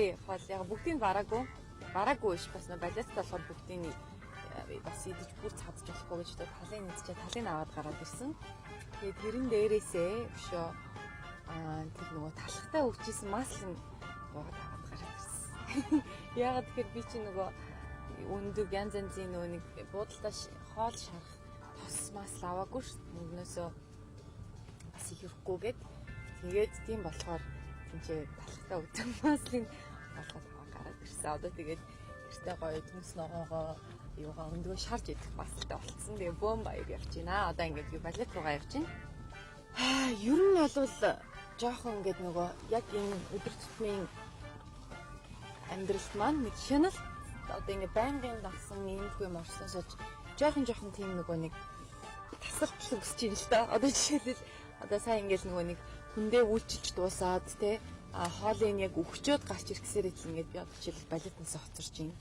тий. Хоол яг бүгдийг бараагүй биш бас балет болохоор бүгдийг бас идэж бүр цадж болохгүй гэж талын нэгчээ талын аваад гараад ирсэн. Тэгээд тэрэн дээрээсээ өшөө тэр нөгөө талхтай өгчээсэн маслын буугаад аваад гараад ирсэн. Яагаад тэгэхээр би чи нөгөө өндөг янз янзын нөгөө нэг буудалтаа хоол шарах тос масл аваагүй ш. Нөгнөөсөө бас ихэвхгүйгээд тэгээд тийм болохоор тэнцээ талхтай өгсөн маслын болгоод аваад гараад ирсэн. Одоо тэгээд эртээ гоё төмс ногоогоо юугаа өндгөө шарж идэх масалтай болцсон. Тэгээ бөөм баяр явж байна. Одоо ингээд юу балет руугаа явж байна. Ер нь бол жоохон ингээд нөгөө яг энэ өдөр тутмын амьдралд маань нэг шанал одоо ингээд байнгын дагсан иймгүй юм орсноос жоохон тийм нөгөө нэг тасалчлаг өсч ийн л да. Одоо жишээлбэл одоо сайн ингээд нөгөө нэг хүндээ үйлчилж дуусаад те хоолыг яг өгчөөд гарч ирэхсээр л ингээд би одоо жишээлбэл балетнаас хоцорч ийн.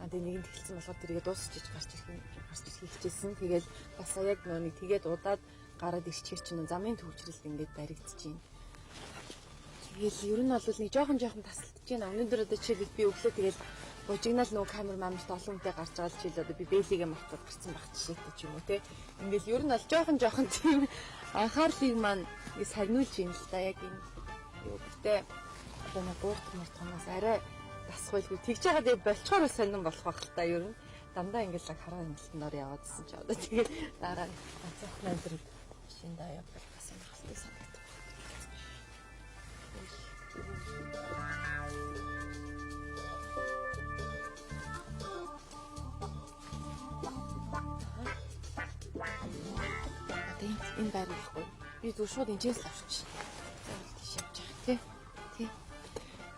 Тэгээ нэгэнд эхэлсэн болохоор тэргээ дуусчих гарч ирэх хичээсэн. Тэгээл бас яг нэг тэгээд удаад гараад ирчихэр чинь замын төвчрэлд ингээд баригдаж байна. Тэгээл ер нь бол нэг жоохон тасалдаж байна. Өнөөдөр одоо жишээлбэл би өглөө тэгээл бужигнаал нөгөө камер мамарт олон хүнтэй гарч байгаа жишээл одоо би бэлигээ мартаад гарсан байх жишээтэй ч юм уу те. Ингээл ер нь бол жоохон тийм анхаарлыг маань ингээд сагнуулж байна л да яг энэ юу гэдэг одоо нэг гууртмартханаас арай дасгүйгүй тэгж байгаа дээр болчоор сонирн болох байх л та ер нь дандаа ингээл хараа хэмнэлтээр яваадсэн чи одоо тэгээд дараа нь ганцхан амьдрал шинэ даа явах гэсэн хэлтэй санагдав. Энэ байр байхгүй. Би зөв шууд энэс л авчих. Тийш явж байгаа тий.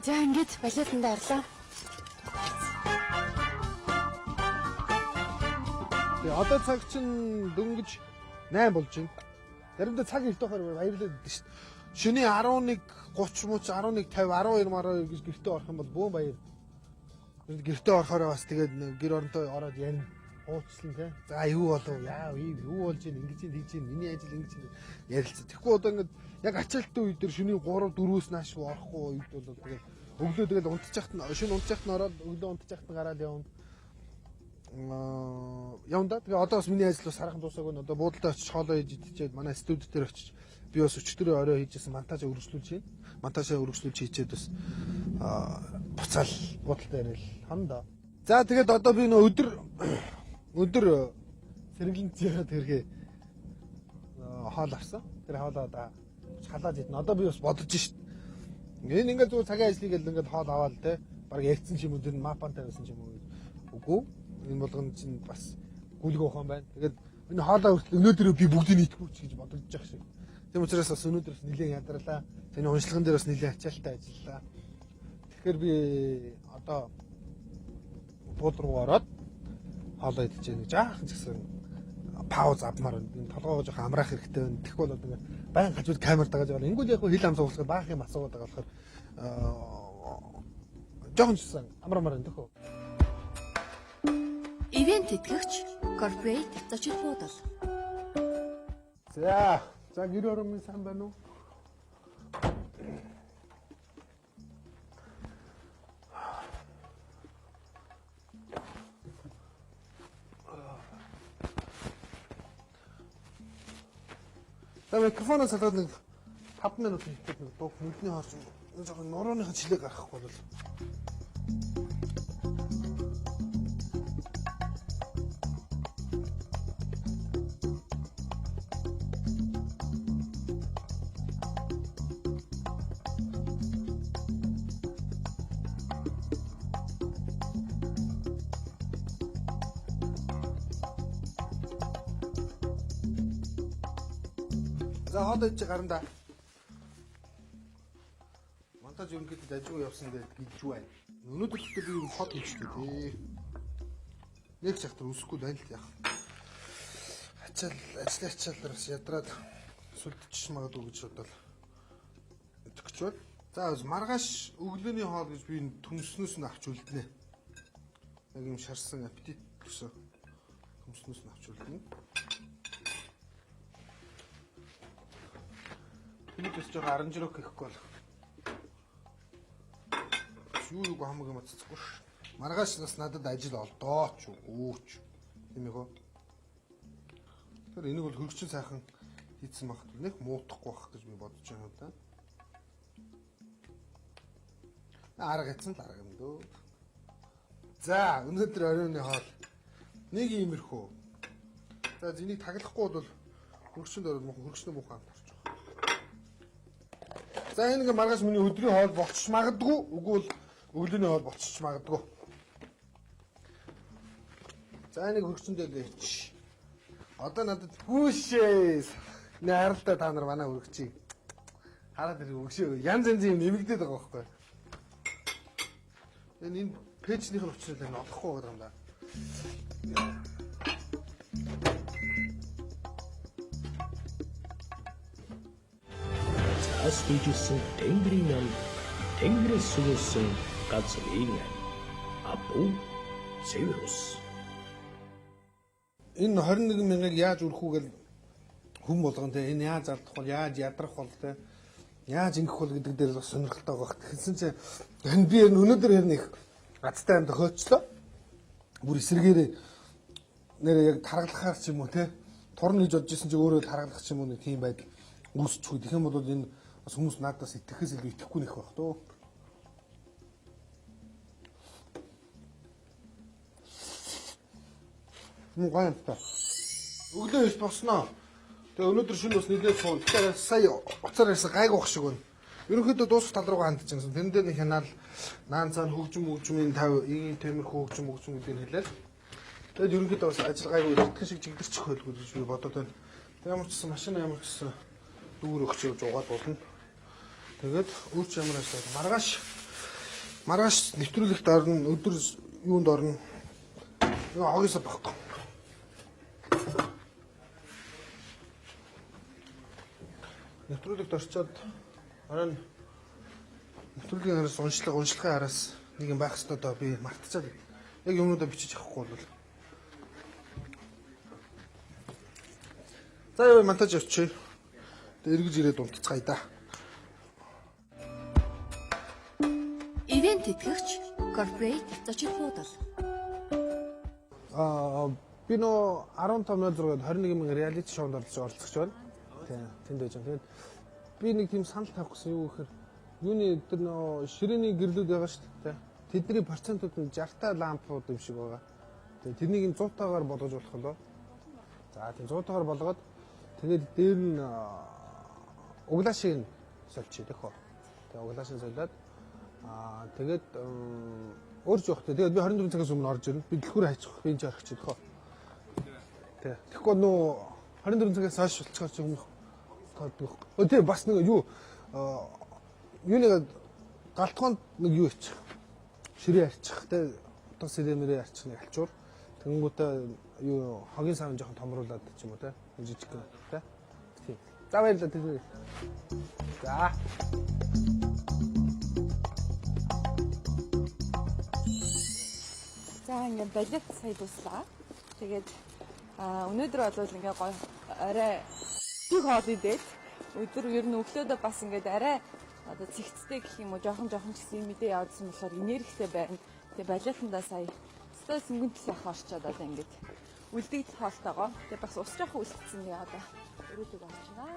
За ингээд балетанд орлоо. Одоо цаг чинь дөнгөж 8 болж байна. Заримдаа цаг ирэх тохоор баярлаад байдаг шүү дээ. Шөнийн 11:30 мууч 11:50 12 мараа гэж гэртээ орох юм бол бөөн баяр. Гэртээ орохоор бас тэгээд гэр оронтой ороод ярина. Уучлан тий. За юу болов? Яа юу болж ийн ингэж тэгж ийн миний ажил ингэж ярилцсан. Тэгэхгүй одоо ингээд яг ачаалттай үед төр шөнийн 3-4-өөс нааш орохгүй үед бол тэгээд өглөө тэгэл унтчих нь шөнө унтчих нь ороод өглөө унтчих нь гараад явна. Явна. Тэгээ одоо бас миний ажил бас харахын дуусаагүй н одоо буудалтай очиж хоолоо хийж идчихээд манай студид дээр очиж би бас өчтөрөө орой хийжсэн монтажаа өргөжлүүлж байна. Монтажаа өргөжлүүлж хийчээд бас буцаал буудалтай ярил хандаа. За тэгээд одоо би нөө өдөр сэргэлэнт яагаад тэрхээ хоол авсан. Тэр хоолоо да халаад идэнэ. Одоо би бас бодож шít. Энэ ингээд зүгээр цагийн ажлыг л ингээд хоол аваад те баг ярьсан юм уу тэр мапан тавьсан юм уу үгүй. Энэ болгоно чинь бас гүлгөө ухаан байна. Тэгээд энэ хоолоо хүртэл өнөөдөр би бүгдийг нийтгүүч гэж бодож байгаа шиг. Тийм учраас бас өнөөдөр бас нэлээд ядарлаа. Таны уншлагын дээр бас нэлээд ачаалттай ажиллалаа. Тэгэхээр би одоо бууд руу ороод хоолоо идэж нэг жаахан гэсэн пауз авмаар байна. Энэ толгоогоо жоохон амраах хэрэгтэй байна. Тэгэх бол одоо баян хажууд камер дагаж байгаа. Ингүүд яг хил ам суулгах баах юм асуугаад байгаа болохоор жоохон ч амрамаар байна дөхөө. Ивент тэтгэгч Corporate зочид буудал. За гэр орон сайн байна уу? За микрофоноос салаад нэг 5 минут хийхэд нэг дуу нүдний хоорч жоохон нурууныхаа чилээ гаргахгүй бол. За хоолой чи гаранда. Монтаж ерөнхийдөө дажгүй явсан дээр гэж байна. Өнөөдөр ч би юм хот хийчихлээ тий. Нэг цагтар өсөхгүй байна л яах. Ажлын ачаалаар ядраад сүлдчих магадгүй гэж бодвол итгэж байна. За маргааш өглөөний хоол гэж би төмснөөс нь авч үлднэ. Яг юм шарсан аппетит гэсэн төмснөөс нь авч үлднэ. Бид бас жоохон 10 жирок хийхгүй бол юу хамаг юм цэцэхгүй ш. Маргааш бас надад ажил олдоо ч өөч. Тийм ээ. Тэр энийг бол хөргөчн сайхан хийцэн багт нэг муутахгүй байх гэж би бодож байна да. Арга эцэн л арга юм дөө. За, өнөөдөр оройн хоол нэг иймэрхүү. За, энийг таглахгүй бол хөргөчөнд ороод хөргөчнөө муухай амтарч байгаа. За, энэ ингээ маргааш миний өдрийн хоол болчих магадгүй. Үгүй бол өглөөний хоол болчих магадгүй. За, нэг хөргөчөндөө лээч. Одоо надад хүүшээ. Найралтай та нар манай хөргөчийг хараад ирэх өгшөө. Янз янзын юм нэмэгдээд байгаа байхгүй. Энэ пэйжнийх нь учраас энэ олохгүй байгаа юм да. Цаас дижсэн тэнгэрийн ам тэнгэрээс сүгсэн газрын апу Северус. Энэ 21 мянгаыг яаж өрөх үү гэл хүн болгон те энэ яаж ардах бол яаж ядрах бол те яаж ингэх бол гэдэг дээр бас сонирхолтой байгаа. Тэгсэн чинь энэ би өнөөдөр хэрнэ их азтай амд хөөчлөө. Бүр эсэргээрээ нэр яг таргалахаар ч юм уу те турн гэж бодож исэн чи өөрөө таргалах ч юм уу нэг тийм байдал үүсчихгүй. Тэгэх юм бол энэ бас хүмүүс надаас итгэхээс илүү итгэхгүй нэх байх тоо. Гоо юм та. Өглөө их босноо. Тэгээ өнөөдөр шөнө бас нэлээд суун. Тэгэхээр сая уцаар ярьсан гайгуух шиг байна. Ерөнхийдөө дуусах тал руугаа хандж байгаа юм. Тэн дээр нэг хянаал наан цаана хөгжмийн 5 ийм темирхүү хөгжим гэдгийг хэлээд. Тэгээд ерөнхийдөө бас ажил гайгүй итгэх шиг жигдэрчих байлгүй гэж би бодоод байна. Тэг ямар ч гэсэн машин ямар ч гэсэн дүүр өгч явж угаад болно. Тэгээд өөрч ямар ажил маргааш нэвтрүүлэгт орно. Өдөр юунд орно. Нэг хогёсоо багхгүй. Нэвтрүүлэгт орчоод оройн нэвтрүүлгийн араас уншлагын араас нэг юм байх ёстой доо би мартчихад яг юмнуудаа бичиж авахгүй бол. За яа монтаж явчих. Тэг эргэж ирээд унтцгаая да. Ивент тэтгэгч Corporate зочид буудал. Би нөө 15:06-д 21,000 реалити шоунд оролцож байна. Тэнд байж байгаа. Тэгээд би нэг тийм санал тавих гэсэн юу гэхээр юуны тэр нөө ширээний гэрлүүд байгаа шүү дээ. Тэдний процентууд нь 60-та лампууд юм шиг байгаа. Тэгээд тэрнийг 100-таагаар болгож болох болоо. За тийм 100-таагаар болгоод тэгээд дээр нь углаашийг сольчих тэгэхөө. Тэгээд углаашийг солиод тэгээд өөрч явах. Тэгээд би 24 цагаас өмнө орж ирнэ. Би дэлгүүрээ хайчих. Би энэ ч орчих тэгэхөө. Тэгэхгүй нөө 24 цагаас хойш болчихоор ч юм. Өдөө бас нэг юу юуныг галтгоонд нэг юу ичих. Ширээ арчих те утга сэрэмэрээ арчих нэг алчуур. Тэнгүүтээ юу хогийн сав жоохон томруулад ч юм уу те. Жижиг те. Тийм. За баярлалаа тэр. За. За ингээд балет сая дуслаа. Тэгээд өнөөдөр бол ингээ гоё арай тэг хоол идээд өдөр ер нь өглөөдөө бас ингээд арай одоо цэгцтэй гэх юм уу жоохон ч гэсэн мэдээ явуулсан болохоор энергитэй байна. Тэгээ балетандаа сая өстой сэнгэнтэл явах орчоод одоо ингээд үлдээд хоолтойгоо. Тэгээ бас ус жоохон үлдсэн яа одоо өрөөдөг орчнаа.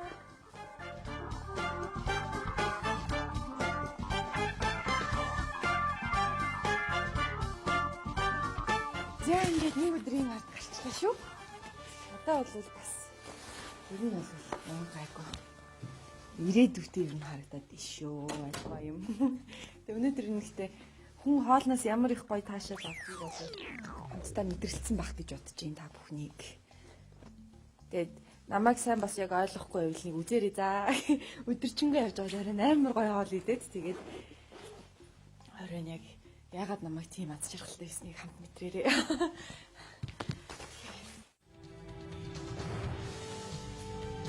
За ингээд нэг өдрийн ард гарчлаа шүү. Одоо бол бас ер нь бол ямар гайгүй. Ирээдүйтэй ер нь харагдаад тийшөө альва юм. Тэгээ өнөөдөр нэгтэй хүн хоолноос ямар их гоё таашаал авдгийг бол хамтдаа мэдрэлцсэн бах гэж бодож байна та бүхнийг. Тэгээд намайг сайн бас яг ойлгохгүй байвал нэг үзээрэй за. Өдөржингөө явж байгаа арай амар гоё хоол идээд тэгээд оройн яг ягаад намайг тийм аз жаргалтай хийснийг хамт мэдрээрэй.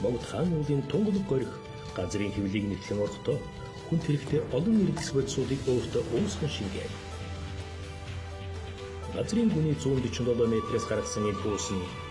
Могд хаан уулын тунгалаг горих газрын хэвлийг нэтлэн орохдоо хүн тэрэгтэй олон нэрдэс бодисуудыг өөртөө уусган шингээв. Газрын гүний 147 метрээс гаргасан энэ буус нь